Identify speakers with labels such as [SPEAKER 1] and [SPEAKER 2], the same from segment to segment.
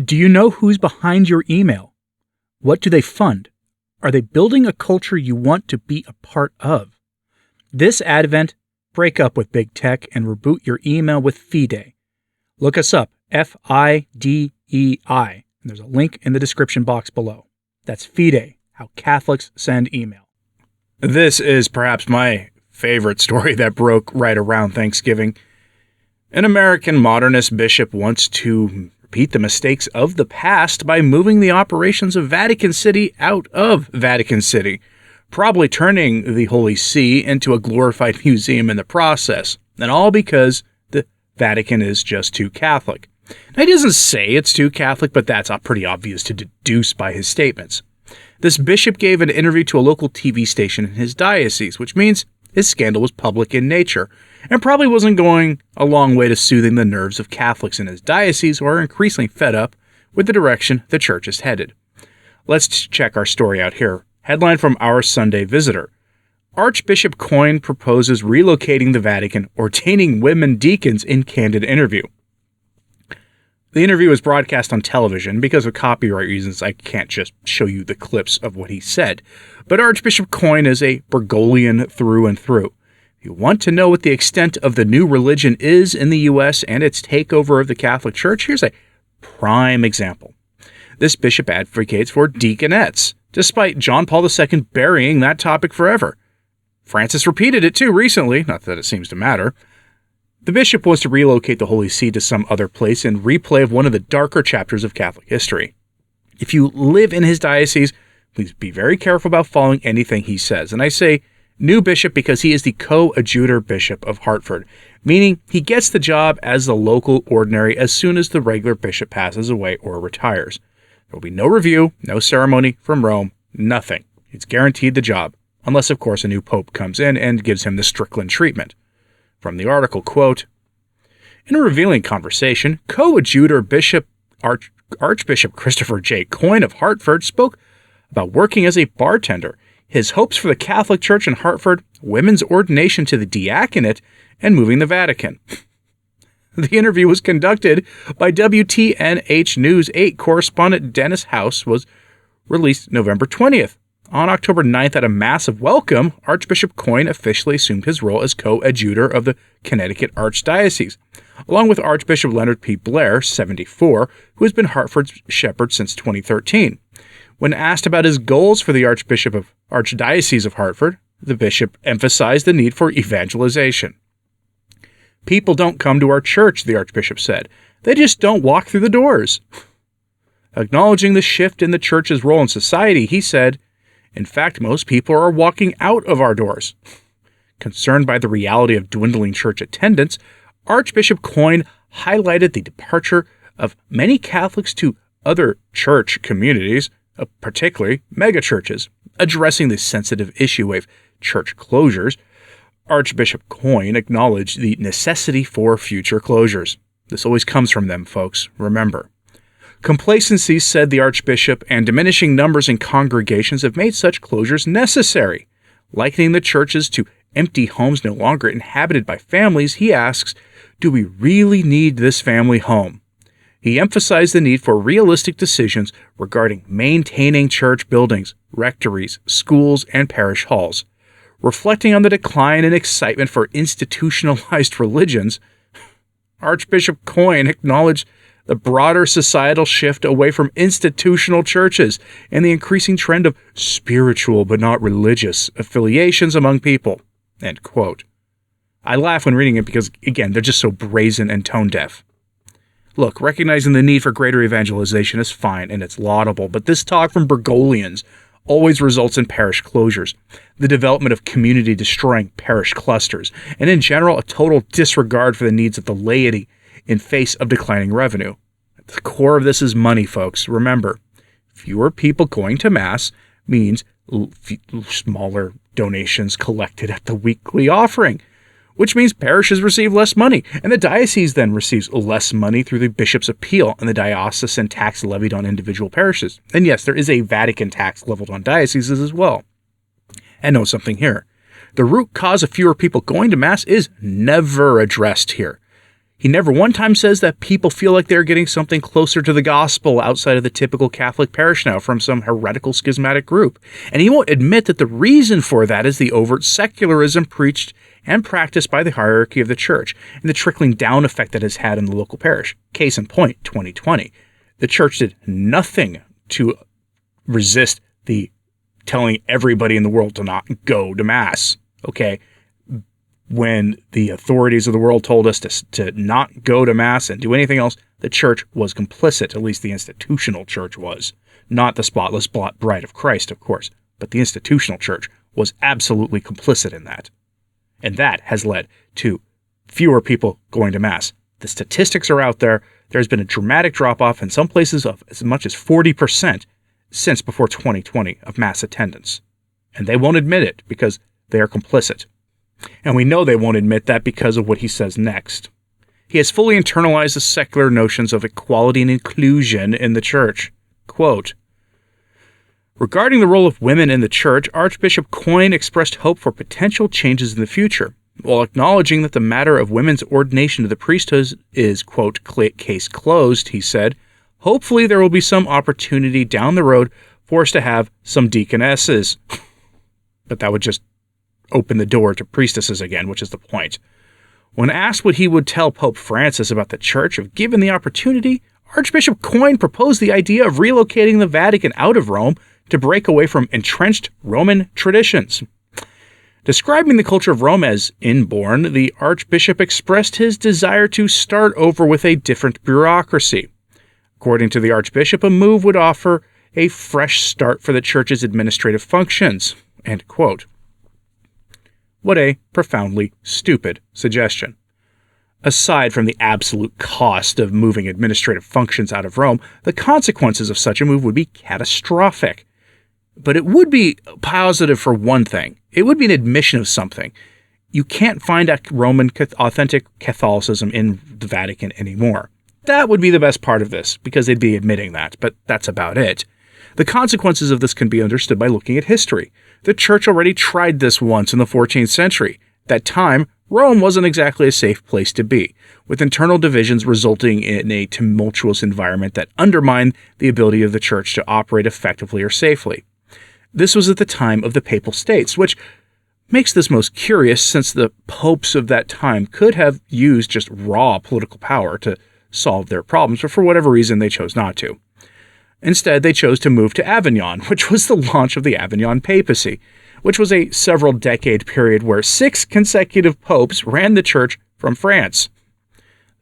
[SPEAKER 1] Do you know who's behind your email? What do they fund? Are they building a culture you want to be a part of? This Advent, break up with big tech and reboot your email with Fidei. Look us up, Fidei, and there's a link in the description box below. That's Fidei, how Catholics send email. This is perhaps my favorite story that broke right around Thanksgiving. An American modernist bishop wants to repeat the mistakes of the past by moving the operations of Vatican City out of Vatican City, probably turning the Holy See into a glorified museum in the process, and all because the Vatican is just too Catholic. Now, he doesn't say it's too Catholic, but that's pretty obvious to deduce by his statements. This bishop gave an interview to a local TV station in his diocese, which means his scandal was public in nature, and probably wasn't going a long way to soothing the nerves of Catholics in his diocese who are increasingly fed up with the direction the church is headed. Let's check our story out here. Headline from Our Sunday Visitor. Archbishop Coyne proposes relocating the Vatican, ordaining women deacons in candid interview. The interview was broadcast on television. Because of copyright reasons, I can't just show you the clips of what he said. But Archbishop Coyne is a Bergoglian through and through. If you want to know what the extent of the new religion is in the U.S. and its takeover of the Catholic Church, here's a prime example. This bishop advocates for deaconettes, despite John Paul II burying that topic forever. Francis repeated it too recently, not that it seems to matter. The bishop wants to relocate the Holy See to some other place in replay of one of the darker chapters of Catholic history. If you live in his diocese, please be very careful about following anything he says. And I say new bishop because he is the coadjutor bishop of Hartford, meaning he gets the job as the local ordinary as soon as the regular bishop passes away or retires. There will be no review, no ceremony from Rome, nothing. He's guaranteed the job, unless of course a new pope comes in and gives him the Strickland treatment. From the article, quote, in a revealing conversation, coadjutor Bishop Archbishop Christopher J. Coyne of Hartford spoke about working as a bartender, his hopes for the Catholic Church in Hartford, women's ordination to the diaconate, and moving the Vatican. The interview was conducted by WTNH News 8 correspondent Dennis House, was released November 20th. On October 9th, at a massive welcome, Archbishop Coyne officially assumed his role as coadjutor of the Connecticut Archdiocese, along with Archbishop Leonard P. Blair, 74, who has been Hartford's shepherd since 2013. When asked about his goals for the Archdiocese of Hartford, the bishop emphasized the need for evangelization. People don't come to our church, the Archbishop said. They just don't walk through the doors. Acknowledging the shift in the church's role in society, he said, in fact, most people are walking out of our doors. Concerned by the reality of dwindling church attendance, Archbishop Coyne highlighted the departure of many Catholics to other church communities, particularly megachurches, addressing the sensitive issue of church closures. Archbishop Coyne acknowledged the necessity for future closures. This always comes from them, folks, remember. Complacency, said the Archbishop, and diminishing numbers in congregations have made such closures necessary. Likening the churches to empty homes no longer inhabited by families, he asks, do we really need this family home? He emphasized the need for realistic decisions regarding maintaining church buildings, rectories, schools, and parish halls. Reflecting on the decline in excitement for institutionalized religions, Archbishop Coyne acknowledged the broader societal shift away from institutional churches and the increasing trend of spiritual but not religious affiliations among people. End quote. I laugh when reading it because, again, they're just so brazen and tone-deaf. Look, recognizing the need for greater evangelization is fine and it's laudable, but this talk from Bergoglians always results in parish closures, the development of community-destroying parish clusters, and in general, a total disregard for the needs of the laity in face of declining revenue. At the core of this is money, folks. Remember, fewer people going to Mass means smaller donations collected at the weekly offering, which means parishes receive less money, and the diocese then receives less money through the bishop's appeal and the diocesan tax levied on individual parishes. And yes, there is a Vatican tax leveled on dioceses as well. And know something here. The root cause of fewer people going to Mass is never addressed here. He never one time says that people feel like they're getting something closer to the gospel outside of the typical Catholic parish now from some heretical schismatic group. And he won't admit that the reason for that is the overt secularism preached and practiced by the hierarchy of the church and the trickling down effect that has had in the local parish. Case in point, 2020. The church did nothing to resist the telling everybody in the world to not go to Mass, okay? When the authorities of the world told us to not go to Mass and do anything else, the church was complicit, at least the institutional church was. Not the spotless bride of Christ, of course, but the institutional church was absolutely complicit in that. And that has led to fewer people going to Mass. The statistics are out there. There's been a dramatic drop-off in some places of as much as 40% since before 2020 of Mass attendance. And they won't admit it because they are complicit. And we know they won't admit that because of what he says next. He has fully internalized the secular notions of equality and inclusion in the church. Quote, regarding the role of women in the church, Archbishop Coyne expressed hope for potential changes in the future, while acknowledging that the matter of women's ordination to the priesthood is, quote, case closed, he said, hopefully there will be some opportunity down the road for us to have some deaconesses. But that would just open the door to priestesses again, which is the point. When asked what he would tell Pope Francis about the church if given the opportunity, Archbishop Coyne proposed the idea of relocating the Vatican out of Rome to break away from entrenched Roman traditions. Describing the culture of Rome as inborn, the Archbishop expressed his desire to start over with a different bureaucracy. According to the Archbishop, a move would offer a fresh start for the church's administrative functions. End quote. What a profoundly stupid suggestion. Aside from the absolute cost of moving administrative functions out of Rome, the consequences of such a move would be catastrophic. But it would be positive for one thing. It would be an admission of something. You can't find authentic Catholicism in the Vatican anymore. That would be the best part of this, because they'd be admitting that, but that's about it. The consequences of this can be understood by looking at history. The church already tried this once in the 14th century. At that time, Rome wasn't exactly a safe place to be, with internal divisions resulting in a tumultuous environment that undermined the ability of the church to operate effectively or safely. This was at the time of the Papal States, which makes this most curious since the popes of that time could have used just raw political power to solve their problems, but for whatever reason they chose not to. Instead, they chose to move to Avignon, which was the launch of the Avignon papacy, which was a several-decade period where 6 consecutive popes ran the church from France.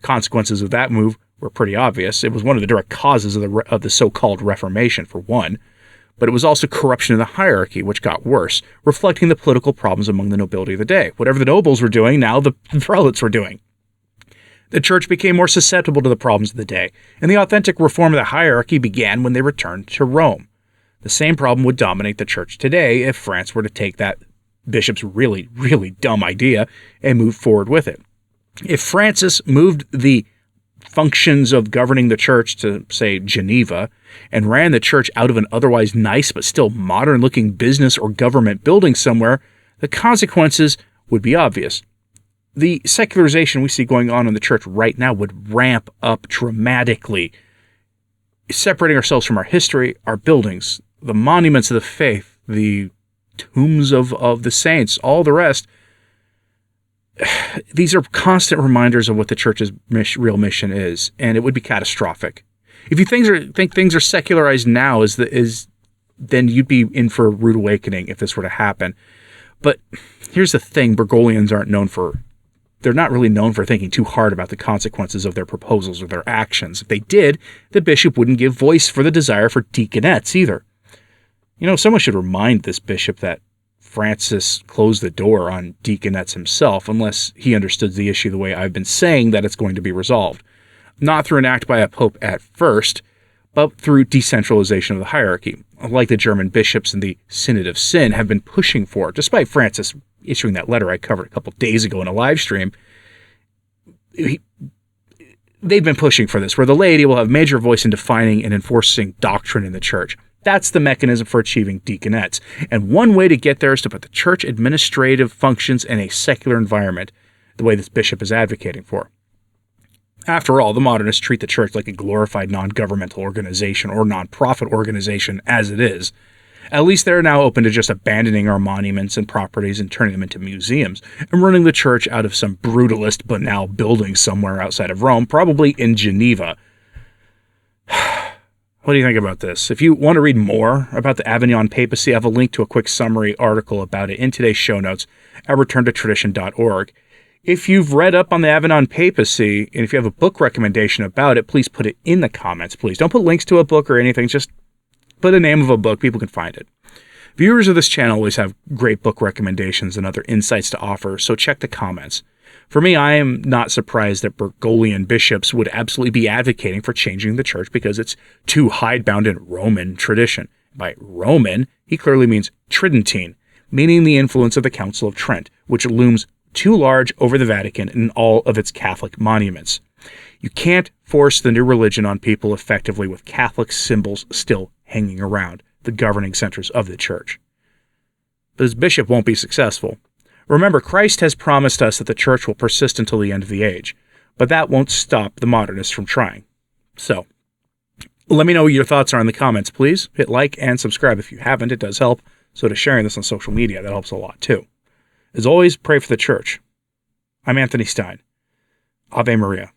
[SPEAKER 1] The consequences of that move were pretty obvious. It was one of the direct causes of the so-called Reformation, for one, but it was also corruption in the hierarchy, which got worse, reflecting the political problems among the nobility of the day. Whatever the nobles were doing, now the prelates were doing. The church became more susceptible to the problems of the day, and the authentic reform of the hierarchy began when they returned to Rome. The same problem would dominate the church today if France were to take that bishop's really, really dumb idea and move forward with it. If Francis moved the functions of governing the church to, say, Geneva, and ran the church out of an otherwise nice but still modern-looking business or government building somewhere, the consequences would be obvious. The secularization we see going on in the church right now would ramp up dramatically, separating ourselves from our history, our buildings, the monuments of the faith, the tombs of the saints, all the rest. These are constant reminders of what the church's real mission is, and it would be catastrophic. If you think things are secularized now, then you'd be in for a rude awakening if this were to happen. But here's the thing: Bergoglians they're not really known for thinking too hard about the consequences of their proposals or their actions. If they did, the bishop wouldn't give voice for the desire for deaconettes either. Someone should remind this bishop that Francis closed the door on deaconettes himself, unless he understood the issue the way I've been saying that it's going to be resolved. Not through an act by a pope at first, but through decentralization of the hierarchy, like the German bishops in the Synod of Sin have been pushing for, despite Francis issuing that letter I covered a couple days ago in a live stream. They've been pushing for this, where the laity will have major voice in defining and enforcing doctrine in the church. That's the mechanism for achieving deaconettes. And one way to get there is to put the church administrative functions in a secular environment, the way this bishop is advocating for. After all, the modernists treat the church like a glorified non-governmental organization or non-profit organization as it is. At least they're now open to just abandoning our monuments and properties and turning them into museums, and running the church out of some brutalist banal building somewhere outside of Rome, probably in Geneva. What do you think about this? If you want to read more about the Avignon papacy, I have a link to a quick summary article about it in today's show notes at returntotradition.org. If you've read up on the Avignon papacy, and if you have a book recommendation about it, please put it in the comments, please. Don't put links to a book or anything, just put a name of a book. People can find it. Viewers of this channel always have great book recommendations and other insights to offer, so check the comments. For me, I am not surprised that Bergoglian bishops would absolutely be advocating for changing the church because it's too hidebound in Roman tradition. By Roman, he clearly means Tridentine, meaning the influence of the Council of Trent, which looms too large over the Vatican and all of its Catholic monuments. You can't force the new religion on people effectively with Catholic symbols still hanging around the governing centers of the church. But this bishop won't be successful. Remember, Christ has promised us that the church will persist until the end of the age, but that won't stop the modernists from trying. So, let me know what your thoughts are in the comments, please. Hit like and subscribe if you haven't. It does help. So to sharing this on social media, that helps a lot too. As always, pray for the church. I'm Anthony Stine. Ave Maria.